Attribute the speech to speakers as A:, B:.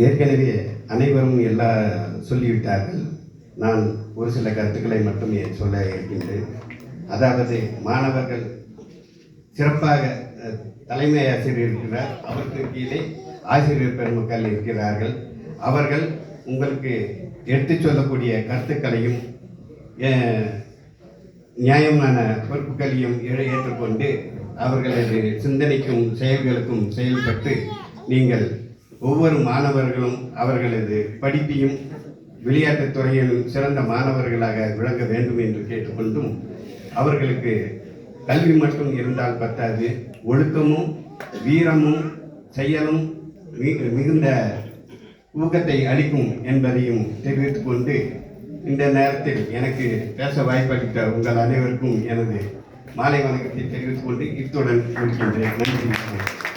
A: ஏற்கனவே அனைவரும் சொல்லிவிட்டார்கள். நான் ஒரு சில கருத்துக்களை மட்டுமே சொல்ல இருக்கின்றேன். அதாவது மாணவர்கள் சிறப்பாக தலைமை ஆசிரியர் இருக்கிறார், அவருக்கு கீழே ஆசிரியர் பெருமக்கள் இருக்கிறார்கள். அவர்கள் உங்களுக்கு எடுத்துச் சொல்லக்கூடிய கருத்துக்களையும் நியாயமான பொறுப்புகளையும் ஏற்றுக்கொண்டு அவர்களது சிந்தனைக்கும் செயல்களுக்கும் செயல்பட்டு நீங்கள் ஒவ்வொரு மாணவர்களும் அவர்களது படிப்பையும் விளையாட்டுத் துறையிலும் சிறந்த மாணவர்களாக விளங்க வேண்டும் என்று கேட்டுக்கொண்டும், அவர்களுக்கு கல்வி மட்டும் இருந்தால் பத்தாது, ஒழுக்கமும் வீரமும் செயலும் மிகுந்த ஊக்கத்தை அளிக்கும் என்பதையும் தெரிவித்துக் கொண்டு, இந்த நேரத்தில் எனக்கு பேச வாய்ப்பளித்த உங்கள் அனைவருக்கும் எனது மாலை வணக்கத்தை தெரிவித்துக் கொண்டு இத்துடன் முடிக்கின்றேன். நன்றி.